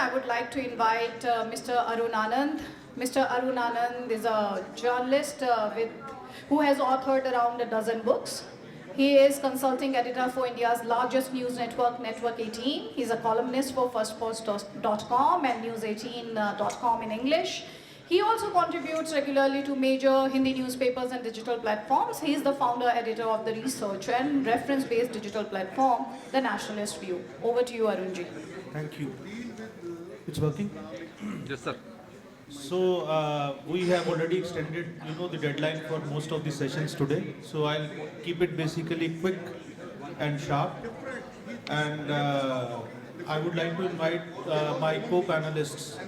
I would like to invite Mr. Arun Anand. Mr. Arun Anand is a journalist who has authored around a dozen books. He is consulting editor for India's largest news network, Network 18. He's a columnist for firstpost.com and news18.com in English. He also contributes regularly to major Hindi newspapers and digital platforms. He is the founder editor of the research and reference-based digital platform, The Nationalist View. Over to you, Arunji. Thank you. It's working? Yes, sir. So we have already extended, the deadline for most of the sessions today. So I'll keep it basically quick and sharp. And I would like to invite my co-panelists,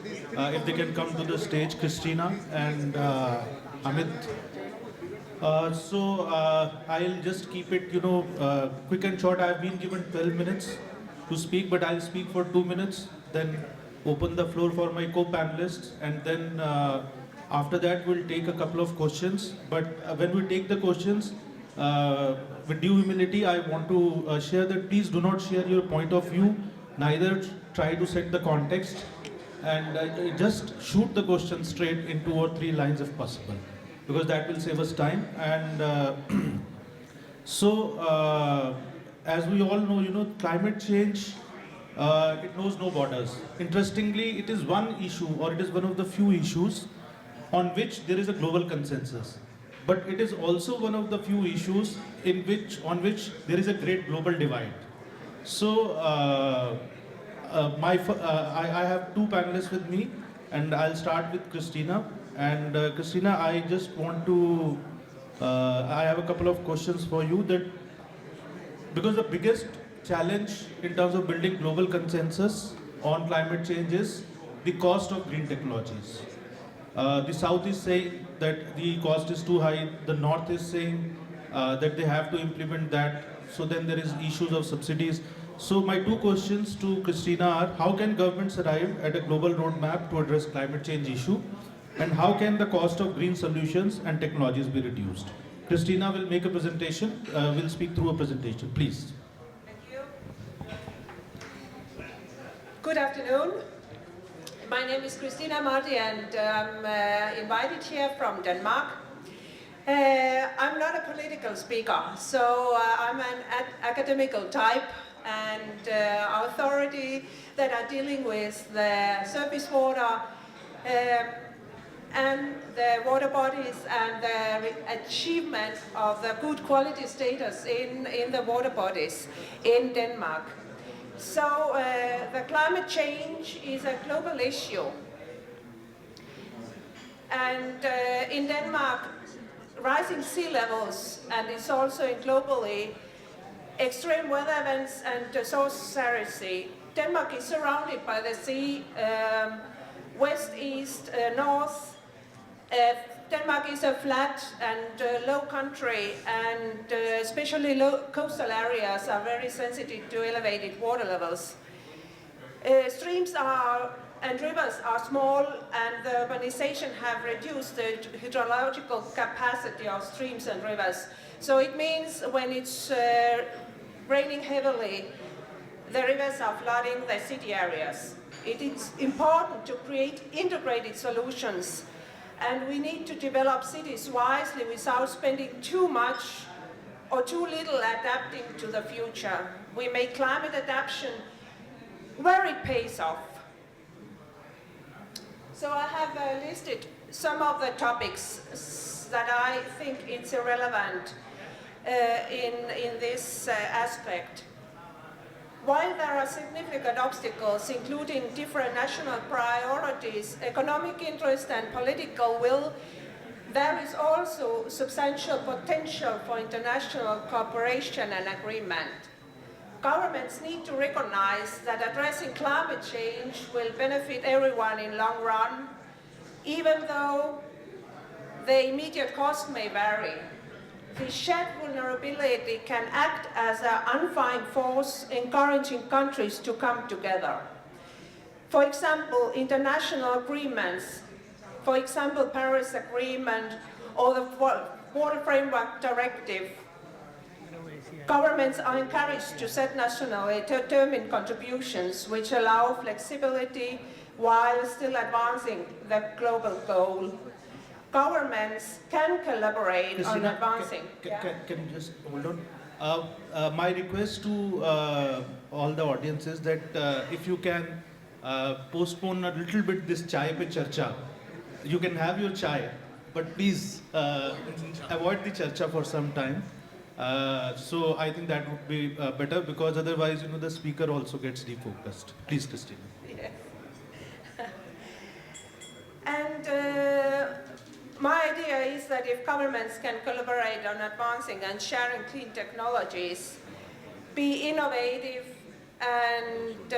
if they can come to the stage, Kristiina and Amit. I'll just keep it, quick and short. I've been given 12 minutes to speak, but I'll speak for 2 minutes, then open the floor for my co-panelists, and then after that we'll take a couple of questions. But when we take the questions, with due humility, I want to share that please do not share your point of view, neither try to set the context, and just shoot the question straight in 2 or 3 lines if possible, because that will save us time. And as we all know, climate change, it knows no borders. Interestingly, it is one issue, or it is one of the few issues on which there is a global consensus. But it is also one of the few issues on which there is a great global divide. So I have 2 panelists with me, and I'll start with Kristiina. And Kristiina, I just want to, I have a couple of questions for you, that because the biggest challenge in terms of building global consensus on climate change is the cost of green technologies. The South is saying that the cost is too high, the North is saying that they have to implement that, so then there is issues of subsidies. So my 2 questions to Kristiina are, how can governments arrive at a global roadmap to address climate change issue, and how can the cost of green solutions and technologies be reduced? Kristiina will make a presentation, will speak through a presentation, please. Thank you. Good afternoon. My name is Kristiina Mardi, and I'm invited here from Denmark. I'm not a political speaker, so I'm an academical type, and authority that are dealing with the surface water and the water bodies and the achievement of the good quality status in the water bodies in Denmark. So the climate change is a global issue. And in Denmark, rising sea levels, and it's also globally, extreme weather events and resource scarcity. Denmark is surrounded by the sea, west, east, north. Denmark is a flat and low country, and especially low coastal areas are very sensitive to elevated water levels. Streams and rivers are small, and the urbanization have reduced the hydrological capacity of streams and rivers. So it means when it's raining heavily, the rivers are flooding the city areas. It is important to create integrated solutions, and we need to develop cities wisely without spending too much or too little adapting to the future. We make climate adaptation where it pays off. So I have listed some of the topics that I think it's relevant in this aspect. While there are significant obstacles, including different national priorities, economic interest and political will, there is also substantial potential for international cooperation and agreement. Governments need to recognize that addressing climate change will benefit everyone in long run, even though the immediate cost may vary. The shared vulnerability can act as an unifying force, encouraging countries to come together. For example, international agreements, for example, Paris Agreement or the Water Framework Directive, Governments are encouraged to set nationally determined contributions which allow flexibility while still advancing the global goal. Governments can collaborate on Kristiina, advancing. Can you just hold on? My request to all the audience is that if you can postpone a little bit this chai pe charcha. You can have your chai, but please avoid the charcha for some time. So I think that would be better, because otherwise, the speaker also gets defocused. Please, Kristiina. Yes. And my idea is that if governments can collaborate on advancing and sharing clean technologies, be innovative, and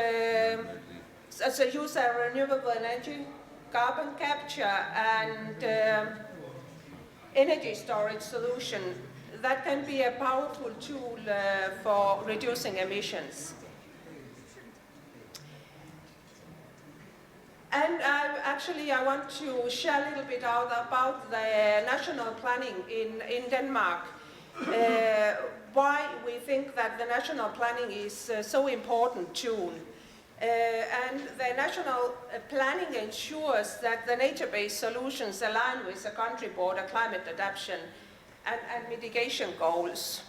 as a use of renewable energy, carbon capture, and energy storage solution, that can be a powerful tool for reducing emissions. And I want to share a little bit about the national planning in Denmark. Why we think that the national planning is so important tool. And the national planning ensures that the nature-based solutions align with the country border climate adaptation and mitigation goals.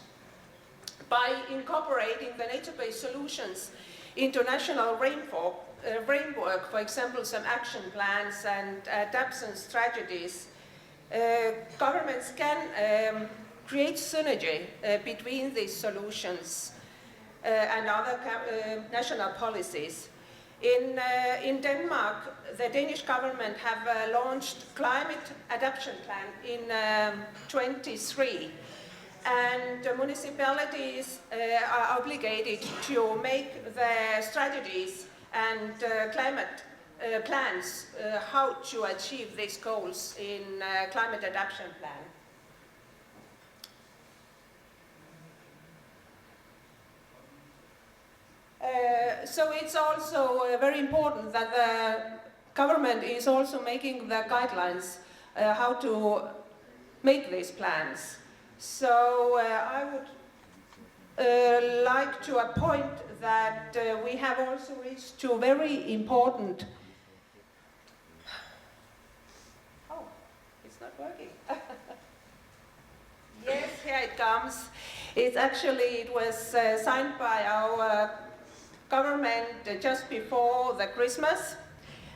By incorporating the nature-based solutions into national framework, for example, some action plans and adaptation strategies, governments can create synergy between these solutions and other national policies. In Denmark, the Danish government have launched climate adaptation plan in 23, and municipalities are obligated to make the strategies and climate plans how to achieve these goals in climate adaptation plan. So it's also very important that the government is also making the guidelines how to make these plans. So I would like to appoint that we have also reached two very important... Oh, it's not working. Yes, here it comes. It was signed by our government just before the Christmas,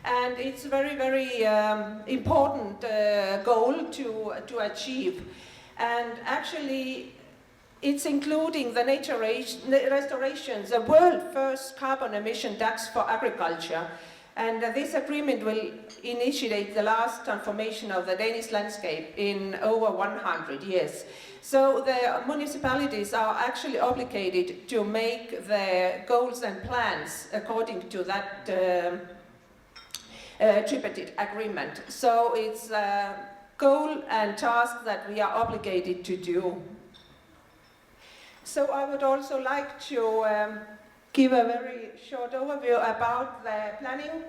and it's very, very important goal to achieve. And actually, it's including the nature restorations, the world first carbon emission tax for agriculture. And this agreement will initiate the last transformation of the Danish landscape in over 100 years. So the municipalities are actually obligated to make the goals and plans according to that tripartite agreement. So it's a goal and task that we are obligated to do. So I would also like to give a very short overview about the planning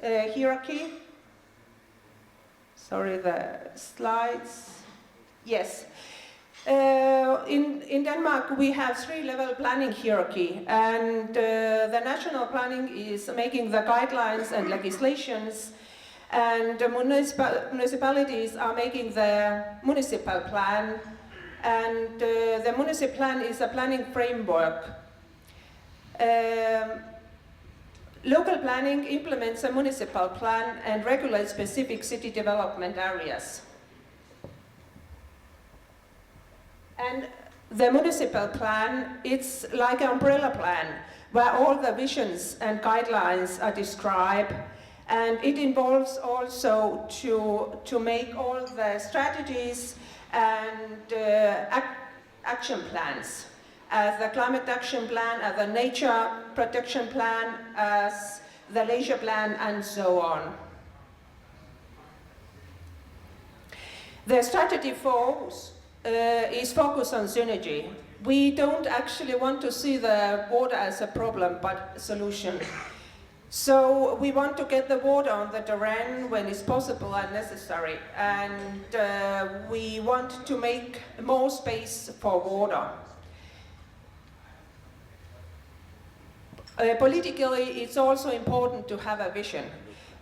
hierarchy. Sorry, the slides. Yes. In Denmark, we have three-level planning hierarchy, and the national planning is making the guidelines and legislations, and the municipalities are making the municipal plan, and the municipal plan is a planning framework. Local planning implements a municipal plan and regulates specific city development areas. And the municipal plan, it's like an umbrella plan where all the visions and guidelines are described, and it involves also to make all the strategies and action plans, as the climate action plan, as the nature protection plan, as the leisure plan, and so on. The strategy is focused on synergy. We don't actually want to see the water as a problem, but a solution. So we want to get the water on the terrain when it's possible and necessary, and we want to make more space for water. Politically, it's also important to have a vision.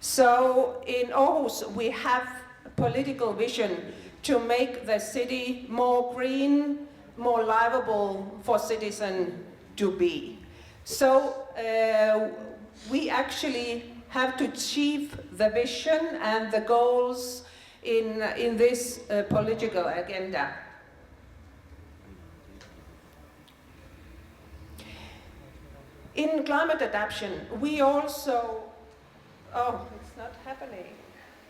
So in Aarhus, we have a political vision to make the city more green, more livable for citizens to be. So we actually have to achieve the vision and the goals in this political agenda. In climate adaptation, we also, oh, it's not happening.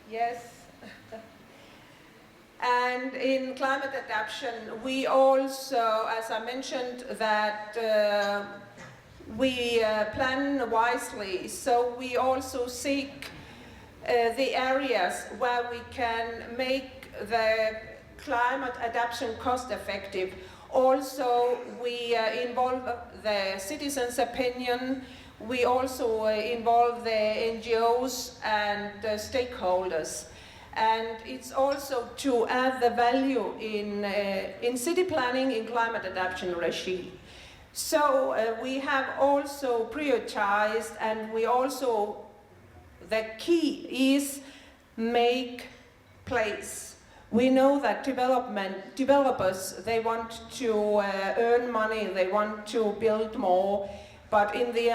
Yes. And in climate adaptation, we also, as I mentioned, that we plan wisely. So we also seek the areas where we can make the climate adaptation cost effective. Also, we involve the citizens' opinion. We also involve the NGOs and stakeholders. And it's also to add the value in city planning in climate adaptation regime. So we have also prioritized, and we also, the key is make place. We know that developers, they want to earn money, they want to build more, but in the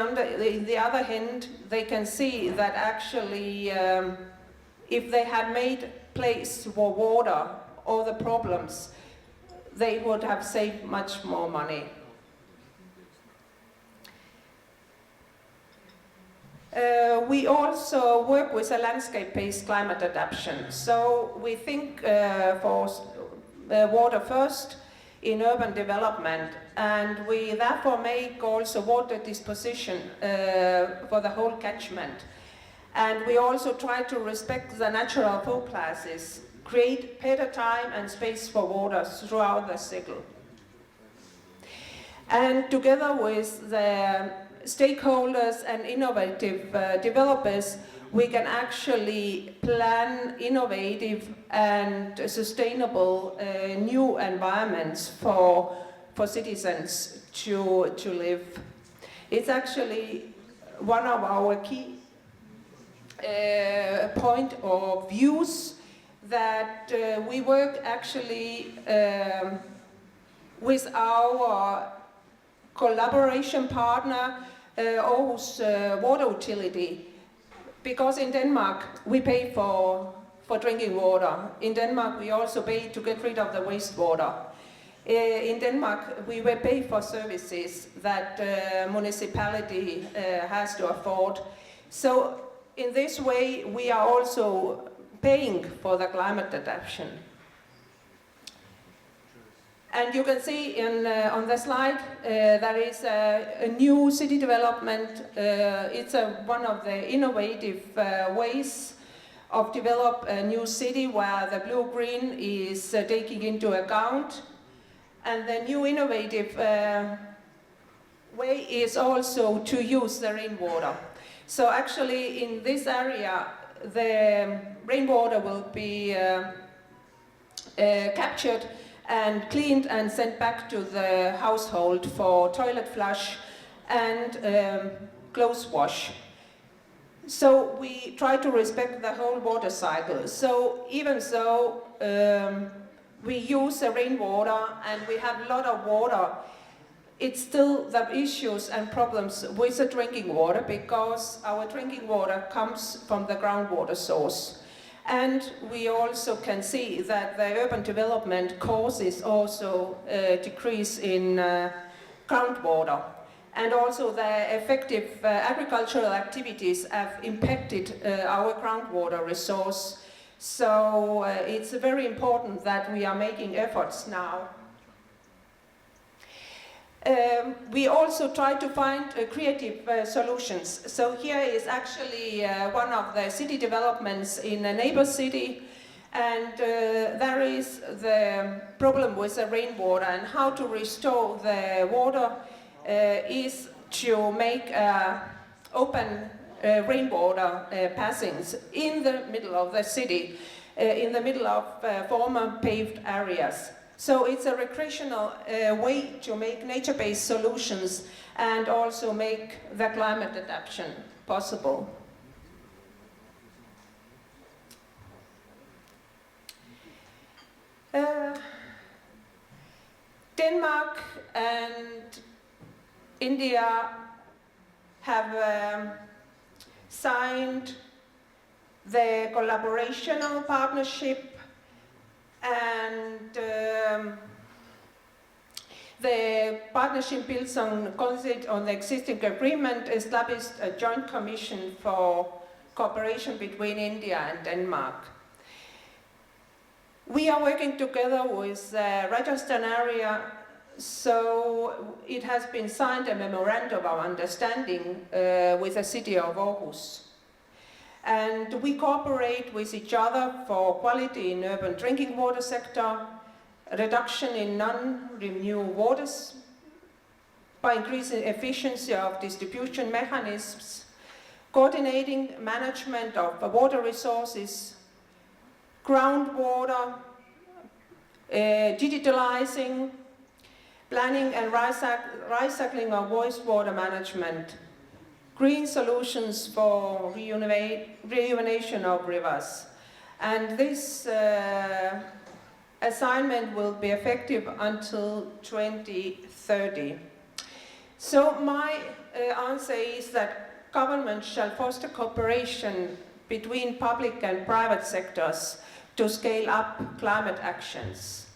other hand, they can see that actually if they had made place for water or the problems, they would have saved much more money. We also work with a landscape-based climate adaptation. So we think for water first in urban development, and we therefore make also water disposition for the whole catchment. And we also try to respect the natural flow classes, create better time and space for water throughout the cycle. And together with the stakeholders and innovative developers, we can actually plan innovative and sustainable new environments for citizens to live. It's actually one of our key point of views that we work actually with our collaboration partner, Aarhus Water Utility, because in Denmark we pay for drinking water. In Denmark we also pay to get rid of the wastewater. In Denmark we will pay for services that municipality has to afford. So in this way we are also paying for the climate adaptation. And you can see on the slide there is a new city development. It's one of the innovative ways of develop a new city where the blue-green is taking into account. And the new innovative way is also to use the rainwater. So actually in this area the rainwater will be captured and cleaned and sent back to the household for toilet flush and clothes wash. So we try to respect the whole water cycle. So even though we use the rainwater and we have a lot of water, it's still the issues and problems with the drinking water, because our drinking water comes from the groundwater source. And we also can see that the urban development causes also a decrease in groundwater. And also the effective agricultural activities have impacted our groundwater resource. So it's very important that we are making efforts now. We also try to find creative solutions. So here is actually one of the city developments in a neighbor city, and there is the problem with the rainwater, and how to restore the water is to make open rainwater passings in the middle of the city, in the middle of former paved areas. So it's a recreational way to make nature-based solutions and also make the climate adaptation possible. Denmark and India have signed the collaborational partnership, and the partnership builds on concept on the existing agreement, established a joint commission for cooperation between India and Denmark. We are working together with Rajasthan area, so it has been signed a memorandum of understanding with the city of Aarhus. And we cooperate with each other for quality in urban drinking water sector, reduction in non-renewable waters by increasing efficiency of distribution mechanisms, coordinating management of water resources, groundwater, digitalizing, planning and recycling of wastewater management, green solutions for rejuvenation of rivers. And this assignment will be effective until 2030. So my answer is that government shall foster cooperation between public and private sectors to scale up climate actions,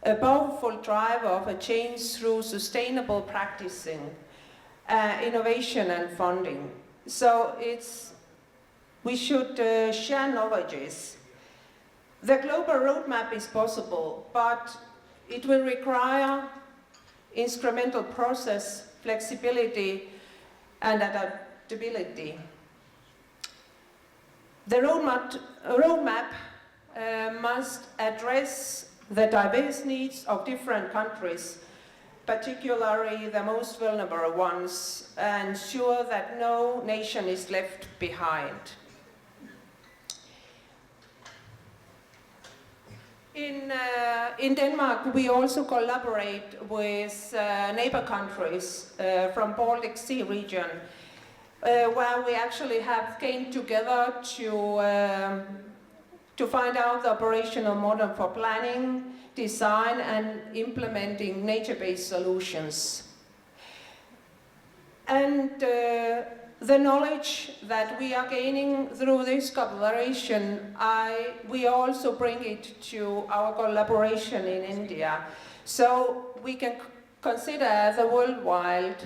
a powerful driver of a change through sustainable practicing, innovation and funding. So we should share knowledges. The global roadmap is possible, but it will require instrumental process, flexibility and adaptability. The roadmap must address the diverse needs of different countries, particularly the most vulnerable ones, and ensure that no nation is left behind. In Denmark, we also collaborate with neighbor countries from Baltic Sea region, where we actually have came together to find out the operational model for planning, design and implementing nature-based solutions. And the knowledge that we are gaining through this collaboration, we also bring it to our collaboration in India. So we can consider the worldwide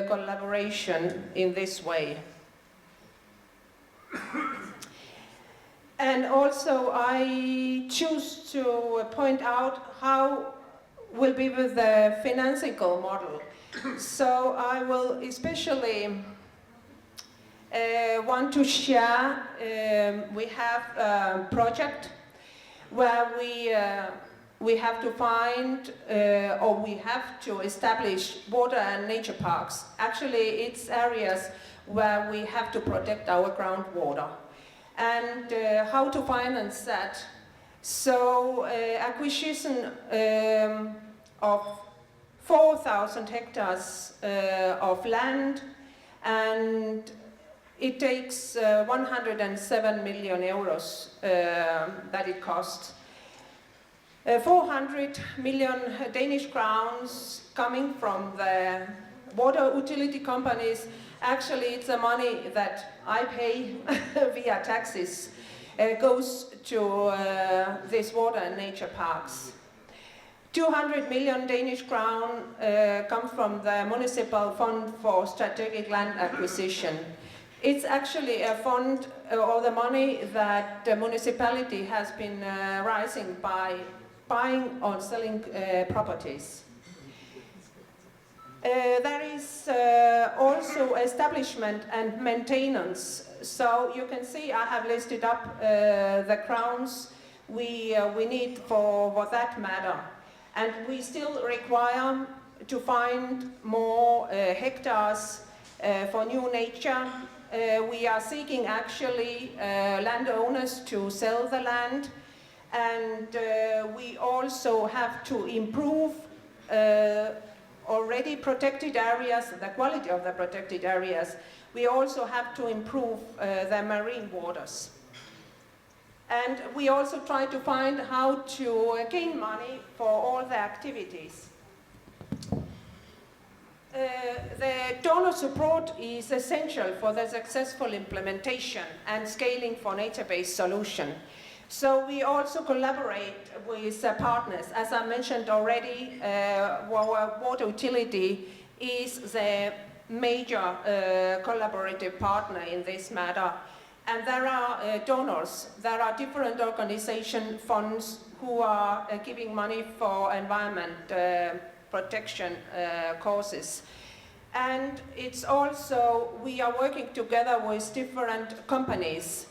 collaboration in this way. And also I choose to point out how will be with the financial model. So I will especially want to share, we have a project where we have to find or we have to establish water and nature parks. Actually, it's areas where we have to protect our groundwater. And how to finance that. So acquisition of 4,000 hectares of land, and it takes 107 million euros that it costs. 400 million Danish crowns coming from the water utility companies. Actually, it's the money that I pay via taxes goes to these water and nature parks. 200 million Danish crown come from the Municipal Fund for Strategic Land Acquisition. It's actually a fund or the money that the municipality has been raising by buying or selling properties. There is also establishment and maintenance. So you can see I have listed up the crowns we need for that matter. And we still require to find more hectares for new nature. We are seeking actually landowners to sell the land And we also have to improve already protected areas, the quality of the protected areas. We also have to improve the marine waters. And we also try to find how to gain money for all the activities. The donor support is essential for the successful implementation and scaling for nature-based solution. So we also collaborate with partners. As I mentioned already, our water utility is the major collaborative partner in this matter. And there are donors, there are different organization funds who are giving money for environment protection causes. And it's also, we are working together with different companies,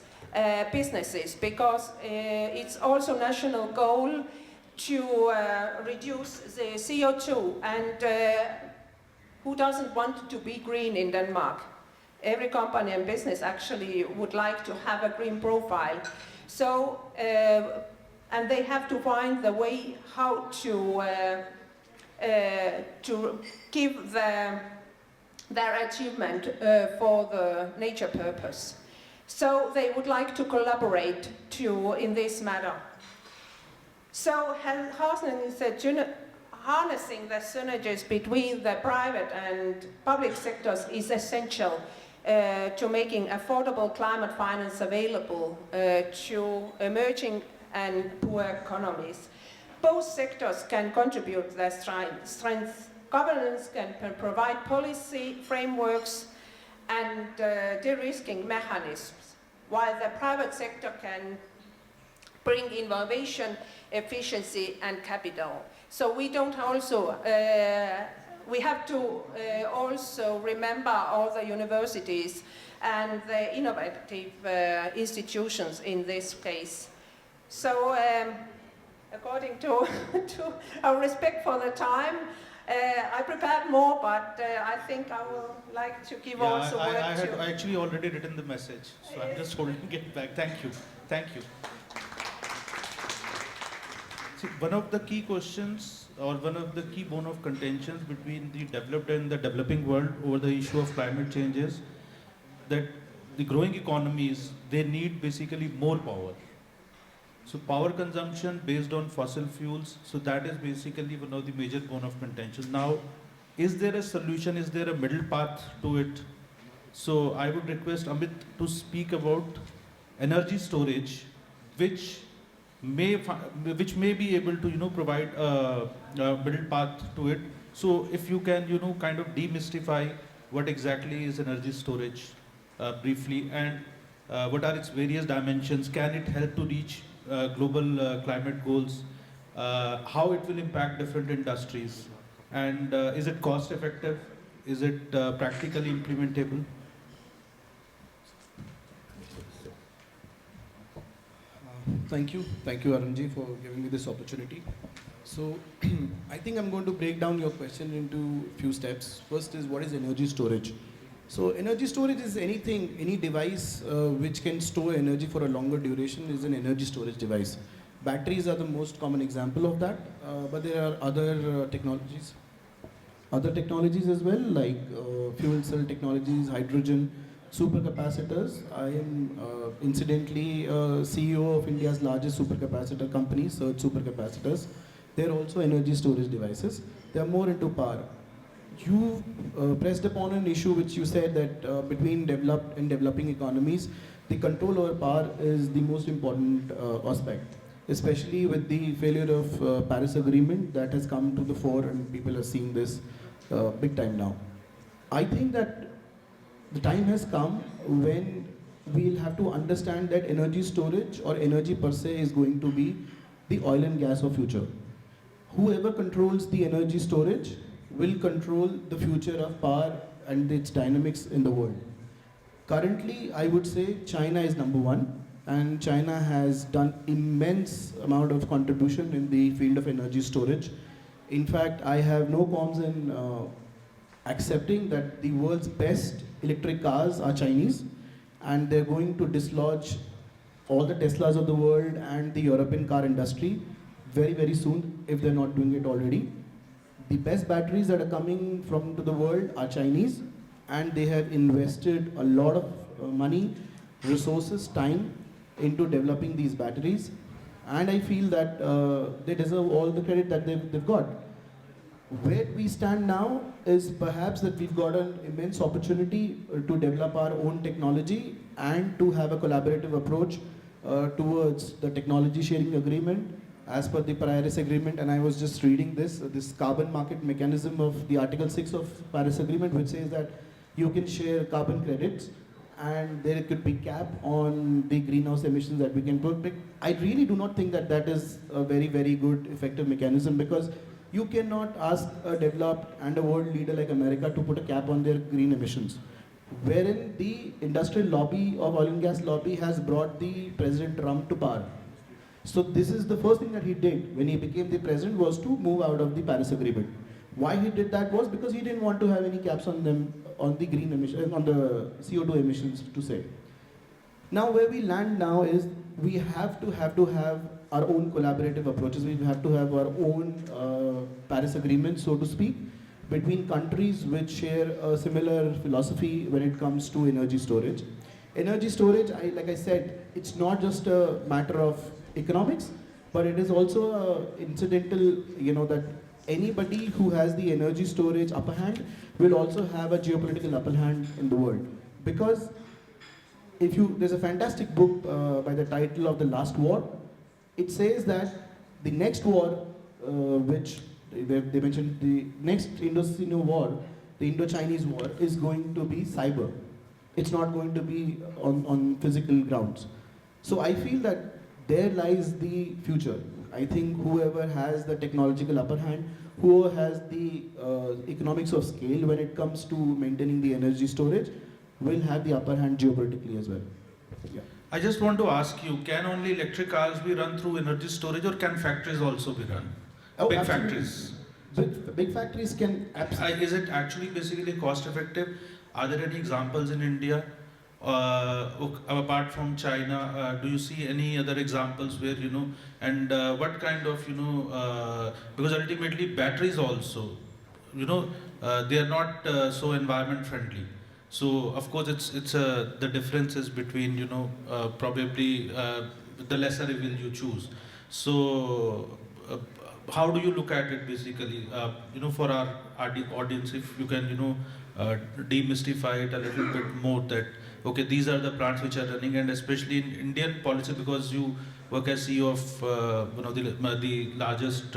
businesses, because it's also national goal to reduce the CO2. And who doesn't want to be green in Denmark? Every company and business actually would like to have a green profile. So, and they have to find the way how to give their achievement for the nature purpose. So they would like to collaborate in this matter. So harnessing the synergies between the private and public sectors is essential to making affordable climate finance available to emerging and poor economies. Both sectors can contribute their strength. Governance can provide policy frameworks and de-risking mechanisms, while the private sector can bring innovation, efficiency and capital. So we don't also, we have to also remember all the universities and the innovative institutions in this case. So according to our respect for the time, I prepared more, but I think I would like to give also word I had to... actually already written the message, so I'm just holding it back. Thank you. Thank you. See, one of the key questions or one of the key bone of contentions between the developed and the developing world over the issue of climate change is that the growing economies, they need basically more power. So power consumption based on fossil fuels, so that is basically one of the major bone of contention. Now, is there a solution, is there a middle path to it? So I would request Amit to speak about energy storage, which may be able to provide a middle path to it. So if you can kind of demystify what exactly is energy storage briefly, and what are its various dimensions, can it help to reach global climate goals, how it will impact different industries, and is it cost effective, is it practically implementable? Thank you Arunji for giving me this opportunity. So I think I'm going to break down your question into few steps. First is, what is energy storage? So energy storage is any device which can store energy for a longer duration is an energy storage device. Batteries are the most common example of that, but there are other technologies as well, like fuel cell technologies, hydrogen, supercapacitors. I am incidentally CEO of India's largest supercapacitor company, Surge Supercapacitors. They're also energy storage devices. They are more into power. You pressed upon an issue which you said that between developed and developing economies, the control over power is the most important aspect, especially with the failure of Paris Agreement that has come to the fore, and people are seeing this big time now. I think that the time has come when we'll have to understand that energy storage or energy per se is going to be the oil and gas of future. Whoever controls the energy storage will control the future of power and its dynamics in the world. Currently, I would say China is number one, and China has done immense amount of contribution in the field of energy storage. In fact, I have no qualms in accepting that the world's best electric cars are Chinese, and they're going to dislodge all the Teslas of the world and the European car industry very, very soon, if they're not doing it already. The best batteries that are coming from to the world are Chinese, and they have invested a lot of money, resources, time into developing these batteries. And I feel that they deserve all the credit that they've got. Where we stand now is perhaps that we've got an immense opportunity to develop our own technology and to have a collaborative approach towards the technology sharing agreement as per the Paris Agreement. And I was just reading this carbon market mechanism of the Article 6 of Paris Agreement, which says that you can share carbon credits and there could be cap on the greenhouse emissions that we can put. But I really do not think that that is a very, very good effective mechanism, because you cannot ask a developed and a world leader like America to put a cap on their green emissions, wherein the industrial lobby of oil and gas lobby has brought the President Trump to power. So this is the first thing that he did when he became the president, was to move out of the Paris Agreement. Why he did that was because he didn't want to have any caps on them, on the green emissions, on the CO2 emissions to say. Now where we land now is we have to have our own collaborative approaches. We have to have our own Paris Agreement, so to speak, between countries which share a similar philosophy when it comes to energy storage. Energy storage, like I said, it's not just a matter of economics, but it is also incidental, that anybody who has the energy storage upper hand will also have a geopolitical upper hand in the world. Because there's a fantastic book by the title of The Last War. It says that the next war, which they mentioned, the next Indo-Sino war, the Indo-Chinese war, is going to be cyber. It's not going to be on physical grounds. So I feel that there lies the future. I think whoever has the technological upper hand, whoever has the economics of scale when it comes to maintaining the energy storage, will have the upper hand geopolitically as well. Yeah. I just want to ask you, can only electric cars be run through energy storage, or can factories also be run? Oh, Big absolutely. factories. Big factories can absolutely. Is it actually basically cost effective? Are there any examples in India? Apart from China, do you see any other examples where, and what kind of, because ultimately batteries also, they are not so environment friendly. So of course it's the differences between, probably the lesser evil you choose. So how do you look at it basically, for our audience, if you can, demystify it a little bit more, that okay, these are the plants which are running, and especially in Indian policy, because you work as CEO of the largest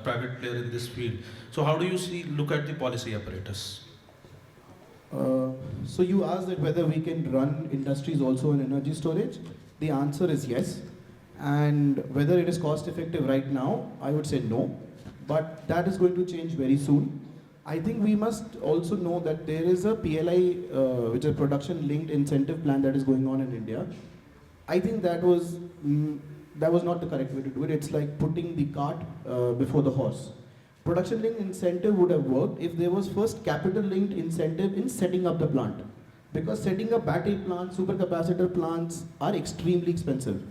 private player in this field. So how do you look at the policy apparatus? So you asked that whether we can run industries also in energy storage. The answer is yes. And whether it is cost effective right now, I would say no. But that is going to change very soon. I think we must also know that there is a PLI, which is a production linked incentive plan that is going on in India. I think that was not the correct way to do it. It's like putting the cart before the horse. Production linked incentive would have worked if there was first capital linked incentive in setting up the plant. Because setting up battery plants, supercapacitor plants are extremely expensive.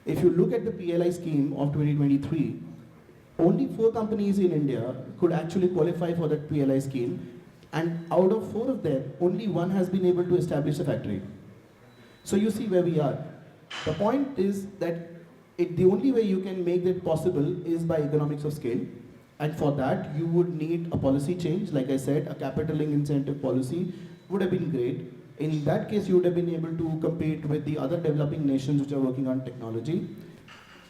If you look at the PLI scheme of 2023, only 4 companies in India could actually qualify for that PLI scheme, and out of 4 of them, only 1 has been able to establish a factory. So you see where we are. The point is that the only way you can make that possible is by economics of scale, and for that you would need a policy change. Like I said, a capital link incentive policy would have been great. In that case, you would have been able to compete with the other developing nations which are working on technology.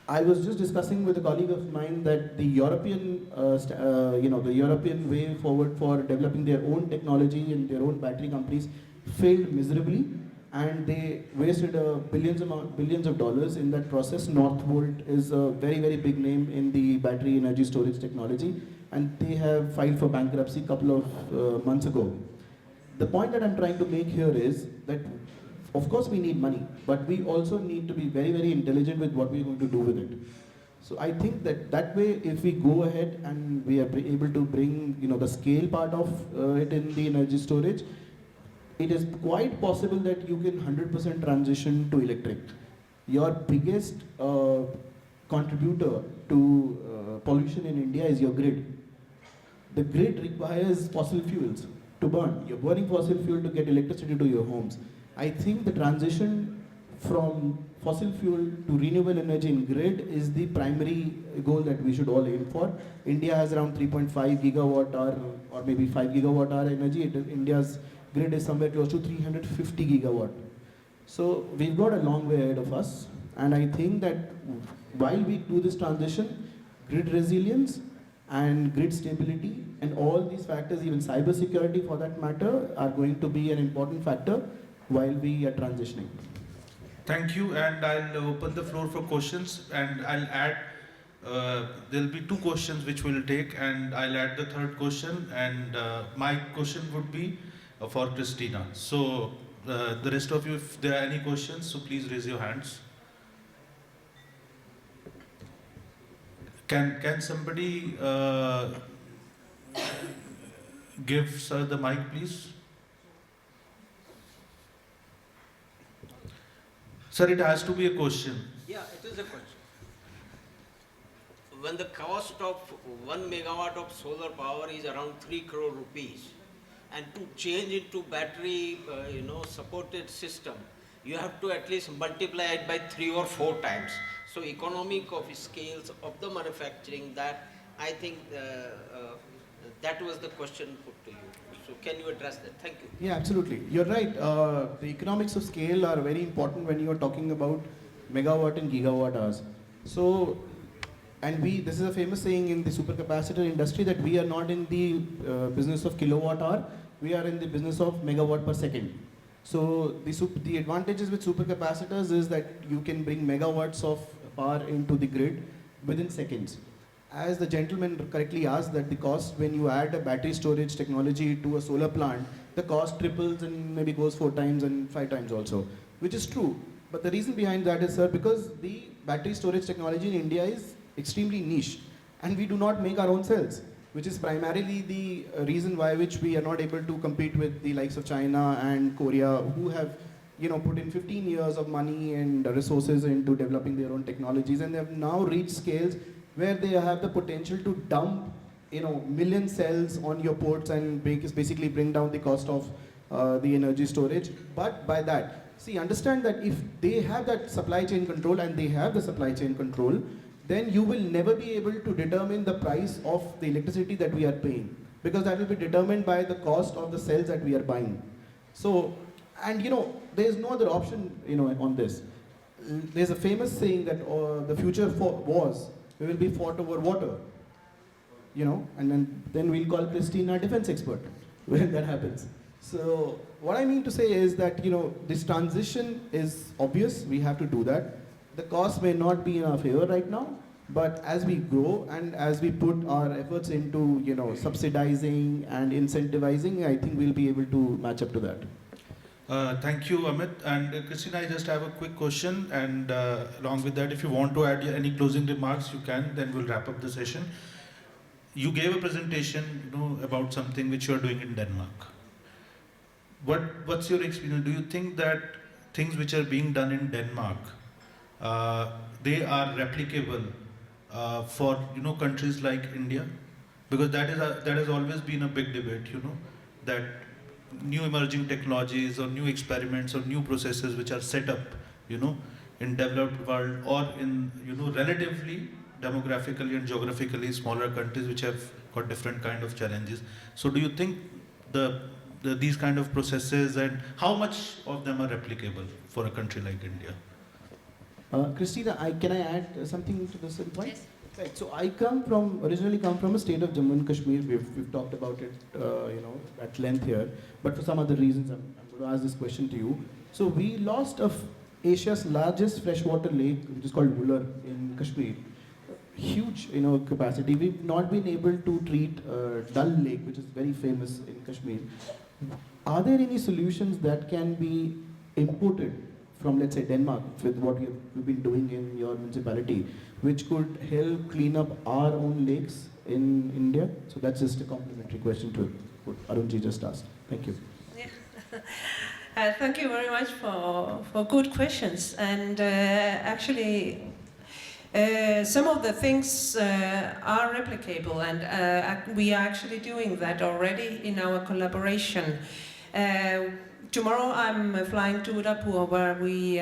I was just discussing with a colleague of mine that the European, the European way forward for developing their own technology and their own battery companies failed miserably, and they wasted billions of dollars in that process. Northvolt is a very, very big name in the battery energy storage technology, and they have filed for bankruptcy a couple of months ago. The point that I'm trying to make here is that, of course, we need money, but we also need to be very, very intelligent with what we're going to do with it. So I think that way, if we go ahead and we are able to bring, the scale part of it in the energy storage, it is quite possible that you can 100% transition to electric. your biggest contributor to pollution in India is your grid. The grid requires fossil fuels to burn. You're burning fossil fuel to get electricity to your homes. I think the transition from fossil fuel to renewable energy in grid is the primary goal that we should all aim for. India has around 3.5 gigawatt hour or maybe 5 gigawatt hour energy. India's grid is somewhere close to 350 gigawatt. So we've got a long way ahead of us, and I think that while we do this transition, grid resilience and grid stability and all these factors, even cyber security for that matter, are going to be an important factor while we are transitioning. Thank you, and I'll open the floor for questions, and I'll add, there'll be 2 questions which we'll take, and I'll add the 3rd question, and my question would be for Kristiina. So the rest of you, if there are any questions, so please raise your hands. Can somebody give sir the mic, please? Sir, it has to be a question. Yeah, it is a question. When the cost of 1 megawatt of solar power is around 3 crore rupees, and to change into battery, supported system, you have to at least multiply it by 3 or 4 times. So economic of scales of the manufacturing, that I think that was the question put to you. So can you address that? Thank you. Yeah, absolutely. You're right. The economics of scale are very important when you are talking about megawatt and gigawatt hours. So, and this is a famous saying in the supercapacitor industry that we are not in the business of kilowatt hour, we are in the business of megawatt per second. So the advantages with supercapacitors is that you can bring megawatts of power into the grid within seconds. As the gentleman correctly asked, that the cost when you add a battery storage technology to a solar plant, the cost triples and maybe goes 4 times and 5 times also, which is true. But the reason behind that is, sir, because the battery storage technology in India is extremely niche, and we do not make our own cells, which is primarily the reason why which we are not able to compete with the likes of China and Korea, who have put in 15 years of money and resources into developing their own technologies, and they have now reached scales where they have the potential to dump million cells on your ports and basically bring down the cost of the energy storage. But by that, see, understand that if they have that supply chain control, and they have the supply chain control, then you will never be able to determine the price of the electricity that we are paying, because that will be determined by the cost of the cells that we are buying. So, and there is no other option on this. There's a famous saying that the future wars will be fought over water, and then we'll call Kristiina a defense expert when that happens. So what I mean to say is that this transition is obvious, we have to do that. The cost may not be in our favor right now, but as we grow and as we put our efforts into subsidizing and incentivizing, I think we'll be able to match up to that. Thank you, Amit. And Kristiina, I just have a quick question, and along with that, if you want to add any closing remarks, you can, then we'll wrap up the session. You gave a presentation about something which you are doing in Denmark. What's your experience? Do you think that things which are being done in Denmark, they are replicable for countries like India? Because that has always been a big debate, that new emerging technologies or new experiments or new processes which are set up, in developed world or in relatively demographically and geographically smaller countries which have got different kind of challenges. So do you think these kind of processes, and how much of them are replicable for a country like India? Kristiina, can I add something to this point? Yes. Right. So I originally come from a state of Jammu and Kashmir. We've talked about it, at length here. But for some other reasons, I'm going to ask this question to you. So we lost Asia's largest freshwater lake, which is called Wular in Kashmir. Huge, capacity. We've not been able to treat Dal Lake, which is very famous in Kashmir. Are there any solutions that can be imported from, let's say, Denmark, with what you've been doing in your municipality, which could help clean up our own lakes in India? So that's just a complimentary question to what Arunji just asked. Thank you. Yeah. Thank you very much for good questions. And actually, some of the things are replicable, and we are actually doing that already in our collaboration. Tomorrow I'm flying to Udaipur, where we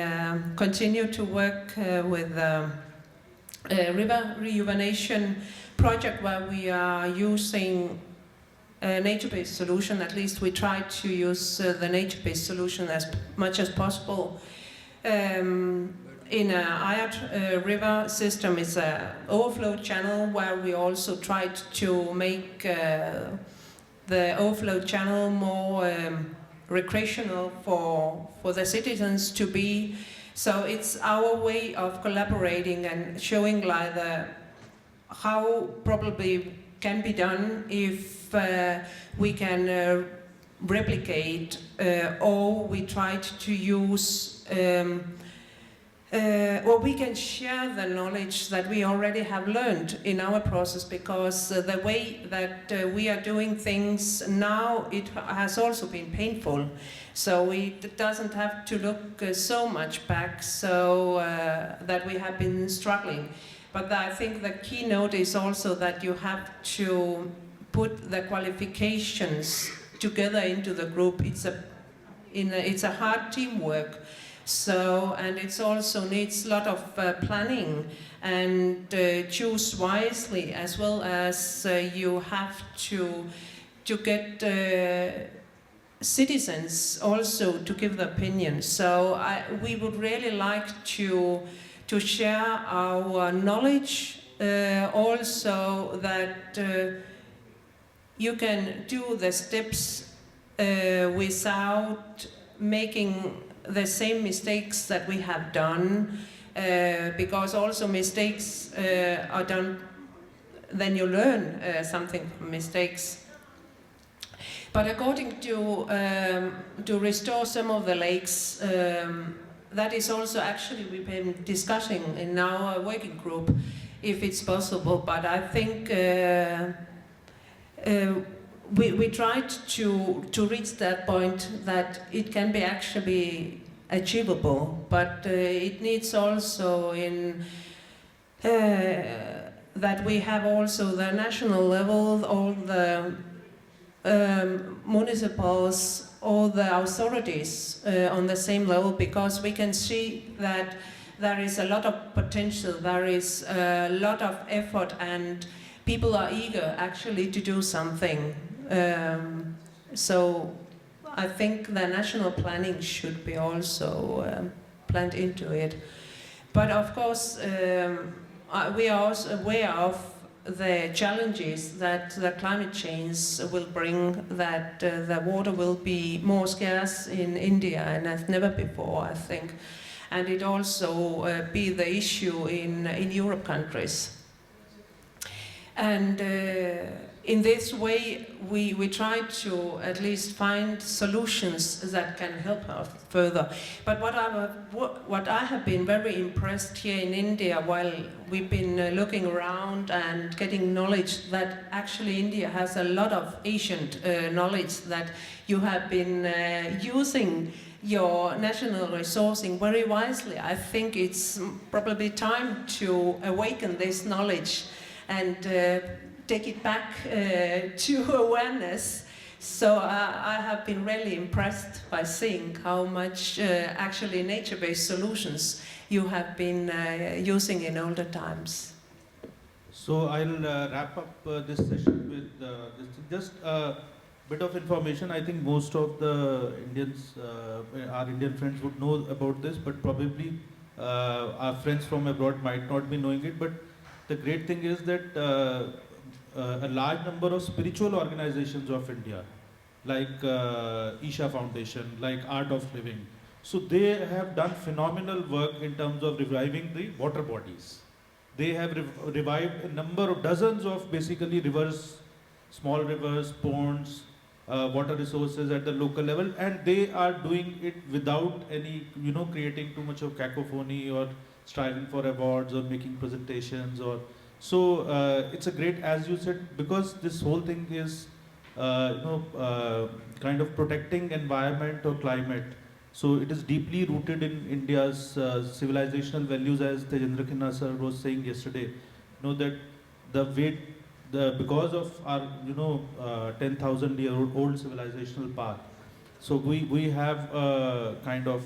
continue to work with a river rejuvenation project, where we are using a nature-based solution. At least we try to use the nature-based solution as much as possible. In a Ayat river system is an overflow channel, where we also tried to make the overflow channel more recreational for the citizens to be. So it's our way of collaborating and showing like how probably can be done if we can replicate or we tried to use or we can share the knowledge that we already have learned in our process, because the way that we are doing things now, it has also been painful. So it doesn't have to look so much back, so that we have been struggling. But I think the keynote is also that you have to put the qualifications together into the group. It's a hard teamwork. So, and it also needs a lot of planning and choose wisely, as well as you have to get citizens also to give the opinion. So we would really like to share our knowledge, also that you can do the steps without making the same mistakes that we have done, because also mistakes are done, then you learn something from mistakes. But according to restore some of the lakes, that is also actually we've been discussing in our working group if it's possible, but I think we tried to reach that point that it can be actually achievable, but it needs also in that we have also the national level, all the municipals, all the authorities on the same level, because we can see that there is a lot of potential, there is a lot of effort, and people are eager actually to do something. So I think the national planning should be also planned into it. But of course, we are also aware of the challenges that the climate change will bring, that the water will be more scarce in India and as never before, I think. And it also be the issue in Europe countries. And in this way, we try to at least find solutions that can help us further. But what I have been very impressed here in India, while we've been looking around and getting knowledge, that actually India has a lot of ancient knowledge that you have been using your national resourcing very wisely. I think it's probably time to awaken this knowledge and take it back to awareness. So I have been really impressed by seeing how much actually nature-based solutions you have been using in older times. So I'll wrap up this session with just a bit of information. I think most of the Indians, our Indian friends would know about this, but probably our friends from abroad might not be knowing it. But the great thing is that a large number of spiritual organizations of India, like Isha Foundation, like Art of Living, so they have done phenomenal work in terms of reviving the water bodies. They have revived a number of dozens of basically rivers, small rivers, ponds, water resources at the local level, and they are doing it without any, creating too much of cacophony or striving for awards or making presentations or. So it's a great, as you said, because this whole thing is, kind of protecting environment or climate. So it is deeply rooted in India's civilizational values, as Tejendra Khanna sir was saying yesterday. You know that the weight, because of our 10,000-year-old civilizational path. So we have kind of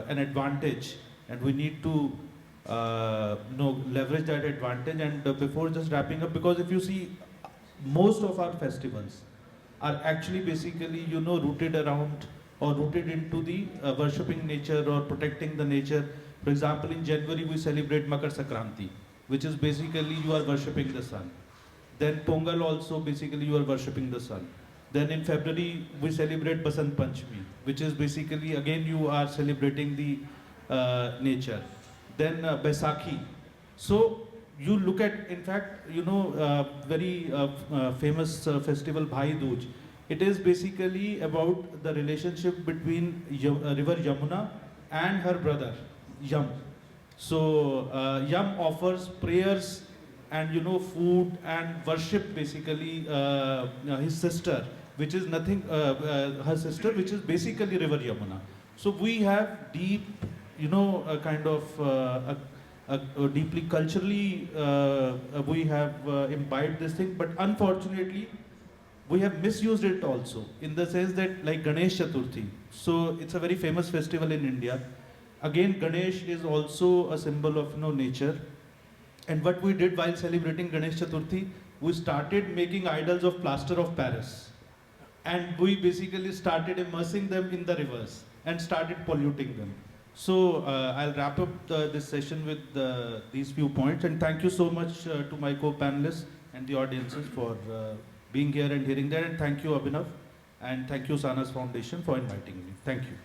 an advantage, and we need to leverage that advantage. And before just wrapping up, because if you see, most of our festivals are actually basically rooted around or rooted into the worshipping nature or protecting the nature. For example, in January we celebrate Makar Sankranti, which is basically you are worshipping the sun. Then Pongal also, basically you are worshipping the sun. Then in February we celebrate Basant Panchami, which is basically again you are celebrating the nature. Then Baisakhi. So you look at, in fact, very famous festival Bhai Dooj. It is basically about the relationship between river Yamuna and her brother Yam. So Yam offers prayers and food and worship basically his sister, which is nothing, her sister, which is basically river Yamuna. So we have deep, kind of deeply culturally we have imbibed this thing, but unfortunately we have misused it also, in the sense that, like Ganesh Chaturthi. So it's a very famous festival in India. Again, Ganesh is also a symbol of nature. And what we did while celebrating Ganesh Chaturthi, we started making idols of plaster of Paris. And we basically started immersing them in the rivers and started polluting them. So I'll wrap up this session with these few points. And thank you so much to my co-panelists and the audiences for being here and hearing that. And thank you, Abhinav. And thank you, Usanas Foundation, for inviting me. Thank you.